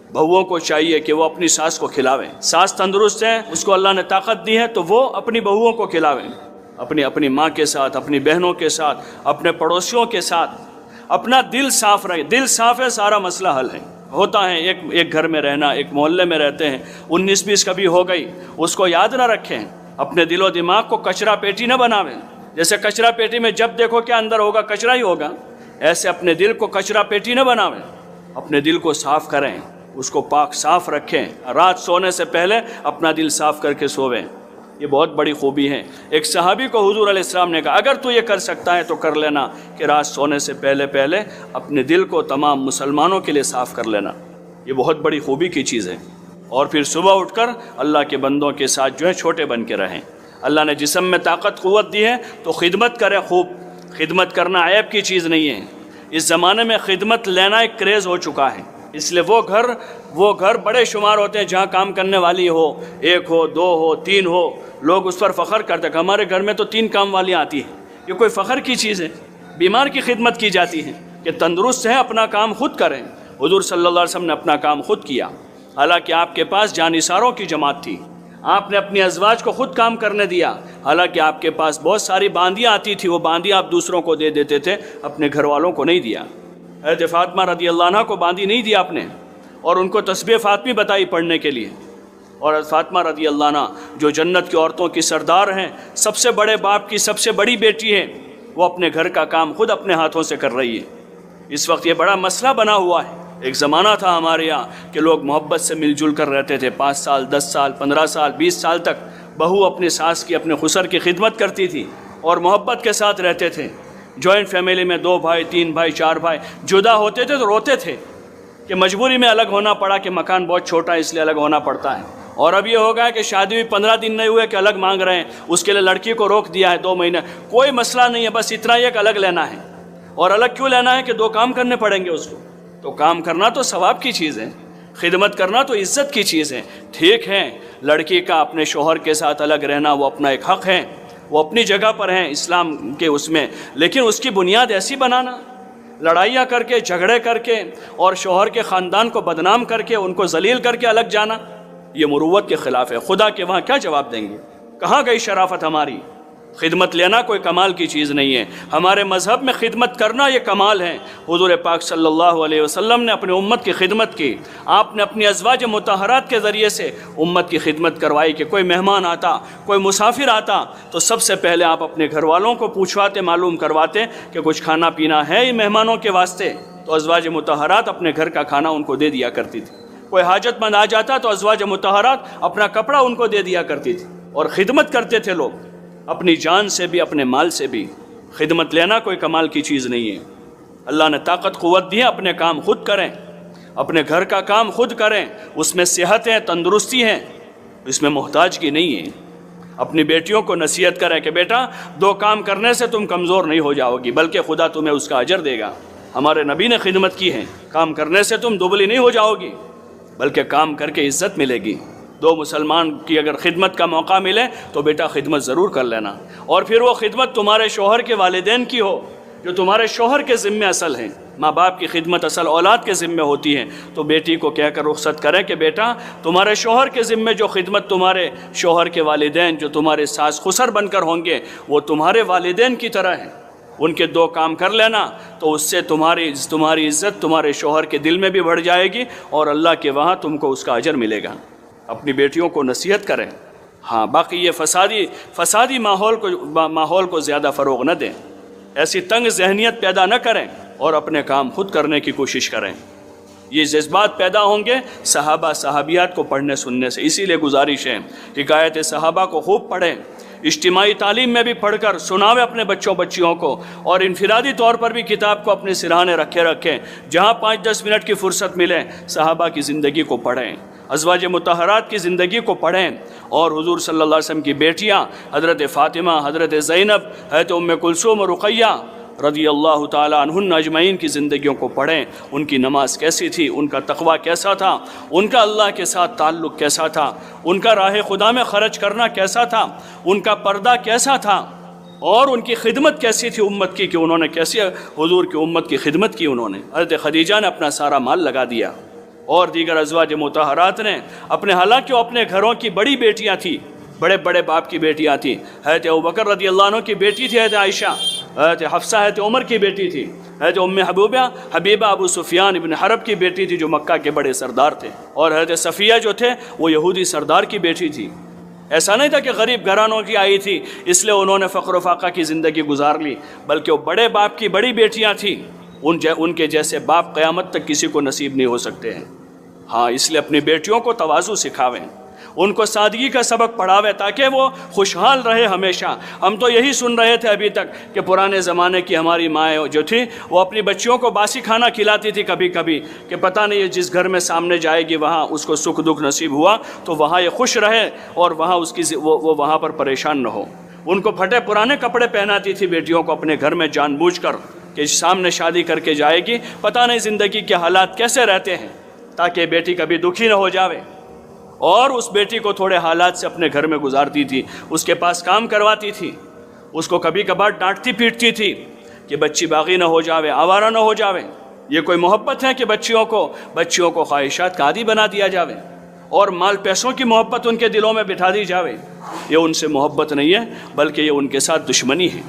بہوؤں کو چاہیے کہ وہ اپنی ساس کو کھلاویں. ساس تندرست ہے، اس کو اللہ نے طاقت دی ہے، تو وہ اپنی بہوؤں کو کھلاویں، اپنی ماں کے ساتھ، اپنی بہنوں کے ساتھ، اپنے پڑوسیوں کے ساتھ. اپنا دل صاف رہے، دل صاف ہے سارا مسئلہ حل ہے. ہوتا ہے ایک گھر میں رہنا، ایک محلے میں رہتے ہیں، 19-20 کبھی ہو گئی، اس کو یاد نہ رکھیں. اپنے دل و دماغ کو کچرا پیٹی نہ بناویں. جیسے کچرا پیٹی میں جب دیکھو کیا اندر ہوگا، کچرا ہی ہوگا، ایسے اپنے دل کو کچرا پیٹی نہ بناویں. اپنے دل کو صاف کریں، اس کو پاک صاف رکھیں. رات سونے سے پہلے اپنا دل صاف کر کے سوویں. یہ بہت بڑی خوبی ہے. ایک صحابی کو حضور علیہ السلام نے کہا اگر تو یہ کر سکتا ہے تو کر لینا کہ رات سونے سے پہلے اپنے دل کو تمام مسلمانوں کے لیے صاف کر لینا. یہ بہت بڑی خوبی کی چیز ہے. اور پھر صبح اٹھ کر اللہ کے بندوں کے ساتھ جو ہے چھوٹے بن کے رہیں. اللہ نے جسم میں طاقت قوت دی ہے تو خدمت کریں. خوب خدمت کرنا عیب کی چیز نہیں ہے. اس زمانے میں خدمت لینا ایک کریز ہو چکا ہے. اس لیے وہ گھر بڑے شمار ہوتے ہیں جہاں کام کرنے والی ہو، 1 ہو، 2 ہو، 3 ہو. لوگ اس پر فخر کرتے ہیں کہ ہمارے گھر میں تو 3 کام والیاں آتی ہیں. یہ کوئی فخر کی چیز ہے؟ بیمار کی خدمت کی جاتی ہے کہ تندرست ہے، اپنا کام خود کریں. حضور صلی اللہ علیہ وسلم نے اپنا کام خود کیا، حالانکہ آپ کے پاس جانثاروں کی جماعت تھی. آپ نے اپنی ازواج کو خود کام کرنے دیا، حالانکہ آپ کے پاس بہت ساری باندیاں آتی تھی، وہ باندیاں آپ دوسروں کو دے دیتے تھے، اپنے گھر والوں کو نہیں دیا. حضرت فاطمہ رضی اللہ عنہ کو باندی نہیں دیا آپ نے، اور ان کو تسبیح فاطمی بتائی پڑھنے کے لیے. اور حضرت فاطمہ رضی اللہ عنہ جو جنت کی عورتوں کی سردار ہیں، سب سے بڑے باپ کی سب سے بڑی بیٹی ہے، وہ اپنے گھر کا کام خود اپنے ہاتھوں سے کر رہی ہے. اس وقت یہ بڑا مسئلہ بنا ہوا ہے. ایک زمانہ تھا ہمارے یہاں کہ لوگ محبت سے مل جل کر رہتے تھے. 5 سال 10 سال 15 سال 20 سال تک بہو اپنی ساس کی، اپنے خسر کی خدمت کرتی تھی اور محبت کے ساتھ رہتے تھے. جوائنٹ فیملی میں 2 بھائی 3 بھائی 4 بھائی جدا ہوتے تھے تو روتے تھے کہ مجبوری میں الگ ہونا پڑا، کہ مکان بہت چھوٹا ہے اس لیے الگ ہونا پڑتا ہے. اور اب یہ ہو گیا کہ شادی ہوئی 15 دن نہیں ہوئے کہ الگ مانگ رہے ہیں. اس کے لیے لڑکی کو روک دیا ہے 2 مہینے. کوئی مسئلہ نہیں ہے، بس اتنا ہی کہ الگ لینا ہے. اور الگ کیوں لینا ہے کہ 2 کام کرنے پڑیں گے اس کو. تو کام کرنا تو ثواب کی چیز ہے، خدمت کرنا تو عزت کی چیز ہے. ٹھیک ہے، لڑکی کا اپنے شوہر کے ساتھ الگ رہنا وہ اپنا ایک حق ہے، وہ اپنی جگہ پر ہیں اسلام کے اس میں، لیکن اس کی بنیاد ایسی بنانا، لڑائیاں کر کے، جھگڑے کر کے، اور شوہر کے خاندان کو بدنام کر کے، ان کو ذلیل کر کے الگ جانا، یہ مروت کے خلاف ہے. خدا کے وہاں کیا جواب دیں گے؟ کہاں گئی شرافت ہماری؟ خدمت لینا کوئی کمال کی چیز نہیں ہے. ہمارے مذہب میں خدمت کرنا یہ کمال ہے. حضور پاک صلی اللہ علیہ وسلم نے اپنی امت کی خدمت کی. آپ نے اپنی ازواج مطہرات کے ذریعے سے امت کی خدمت کروائی کہ کوئی مہمان آتا، کوئی مسافر آتا تو سب سے پہلے آپ اپنے گھر والوں کو پوچھواتے، معلوم کرواتے کہ کچھ کھانا پینا ہے یہ مہمانوں کے واسطے. تو ازواج مطہرات اپنے گھر کا کھانا ان کو دے دیا کرتی تھی. کوئی حاجت مند آ جاتا تو ازواج مطہرات اپنا کپڑا ان کو دے دیا کرتی تھی. اور خدمت کرتے تھے لوگ اپنی جان سے بھی، اپنے مال سے بھی. خدمت لینا کوئی کمال کی چیز نہیں ہے. اللہ نے طاقت قوت دی ہے، اپنے کام خود کریں، اپنے گھر کا کام خود کریں. اس میں صحت ہے، تندرستی ہے، اس میں محتاجگی نہیں ہے. اپنی بیٹیوں کو نصیحت کریں کہ بیٹا 2 کام کرنے سے تم کمزور نہیں ہو جاؤ گی، بلکہ خدا تمہیں اس کا اجر دے گا. ہمارے نبی نے خدمت کی ہے. کام کرنے سے تم دبلی نہیں ہو جاؤ گی، بلکہ کام کر کے عزت ملے گی. 2 مسلمان کی اگر خدمت کا موقع ملے تو بیٹا خدمت ضرور کر لینا. اور پھر وہ خدمت تمہارے شوہر کے والدین کی ہو جو تمہارے شوہر کے ذمے اصل ہیں. ماں باپ کی خدمت اصل اولاد کے ذمے ہوتی ہے. تو بیٹی کو کہہ کر رخصت کریں کہ بیٹا تمہارے شوہر کے ذمے جو خدمت تمہارے شوہر کے والدین جو تمہارے ساس خسر بن کر ہوں گے وہ تمہارے والدین کی طرح ہیں. ان کے 2 کام کر لینا تو اس سے تمہاری عزت تمہارے شوہر کے دل میں بھی بڑھ جائے گی اور اللہ کے وہاں تم کو اس کا اجر ملے گا. اپنی بیٹیوں کو نصیحت کریں. ہاں باقی یہ فسادی ماحول کو زیادہ فروغ نہ دیں، ایسی تنگ ذہنیت پیدا نہ کریں اور اپنے کام خود کرنے کی کوشش کریں. یہ جذبات پیدا ہوں گے صحابہ صحابیات کو پڑھنے سننے سے. اسی لیے گزارش ہے حکایت صحابہ کو خوب پڑھیں، اجتماعی تعلیم میں بھی پڑھ کر سناویں اپنے بچیوں کو، اور انفرادی طور پر بھی کتاب کو اپنے سرہانے رکھیں. جہاں 5-10 منٹ کی فرصت ملے صحابہ کی زندگی کو پڑھیں، ازواج مطہرات کی زندگی کو پڑھیں، اور حضور صلی اللہ علیہ وسلم کی بیٹیاں حضرت فاطمہ، حضرت زینب، حضرت ام کلثوم اور رقیہ رضی اللہ تعالی عنہن اجمعین کی زندگیوں کو پڑھیں. ان کی نماز کیسی تھی، ان کا تقوی کیسا تھا، ان کا اللہ کے ساتھ تعلق کیسا تھا، ان کا راہ خدا میں خرچ کرنا کیسا تھا، ان کا پردہ کیسا تھا، اور ان کی خدمت کیسی تھی امت کی کہ انہوں نے کیسے حضور کی امت کی خدمت کی. انہوں نے حضرت خدیجہ نے اپنا سارا مال لگا دیا اور دیگر ازواج مطہرات نے اپنے، حالانکہ وہ اپنے گھروں کی بڑی بیٹیاں تھیں، بڑے بڑے باپ کی بیٹیاں تھیں. حضرت ابوبکر رضی اللہ عنہ کی بیٹی تھی حضرت عائشہ، حضرت حفصہ حضرت عمر کی بیٹی تھی، حضرت ام حبیبہ ابو سفیان ابن حرب کی بیٹی تھی جو مکہ کے بڑے سردار تھے، اور حضرت صفیہ جو تھے وہ یہودی سردار کی بیٹی تھی. ایسا نہیں تھا کہ غریب گھرانوں کی آئی تھی اس لیے انہوں نے فقر و فاقہ کی زندگی گزار لی، بلکہ وہ بڑے باپ کی بڑی بیٹیاں تھیں. ان کے جیسے باپ قیامت تک کسی کو نصیب نہیں ہو سکتے ہیں. ہاں، اس لیے اپنی بیٹیوں کو تواضع سکھاویں، ان کو سادگی کا سبق پڑھاویں تاکہ وہ خوشحال رہے ہمیشہ. ہم تو یہی سن رہے تھے ابھی تک کہ پرانے زمانے کی ہماری مائیں جو تھی وہ اپنی بچیوں کو باسی کھانا کھلاتی تھی کبھی کبھی، کہ پتہ نہیں یہ جس گھر میں سامنے جائے گی وہاں اس کو سکھ دکھ نصیب ہوا تو وہاں یہ خوش رہے اور وہاں اس کی وہ وہاں پر پریشان نہ ہو. ان کو پھٹے پرانے کپڑے پہناتی تھی بیٹیوں کو اپنے گھر میں جان بوجھ کر کہ سامنے شادی کر کے جائے گی، پتہ نہیں زندگی کے حالات کیسے رہتے ہیں، تاکہ بیٹی کبھی دکھی نہ ہو جاوے. اور اس بیٹی کو تھوڑے حالات سے اپنے گھر میں گزارتی تھی، اس کے پاس کام کرواتی تھی، اس کو کبھی کبھار ڈانٹتی پیٹتی تھی کہ بچی باغی نہ ہو جاوے، آوارہ نہ ہو جاوے. یہ کوئی محبت ہے کہ بچیوں کو خواہشات کا عادی بنا دیا جاوے اور مال پیسوں کی محبت ان کے دلوں میں بٹھا دی جاوے؟ یہ ان سے محبت نہیں ہے بلکہ یہ ان کے ساتھ دشمنی ہے.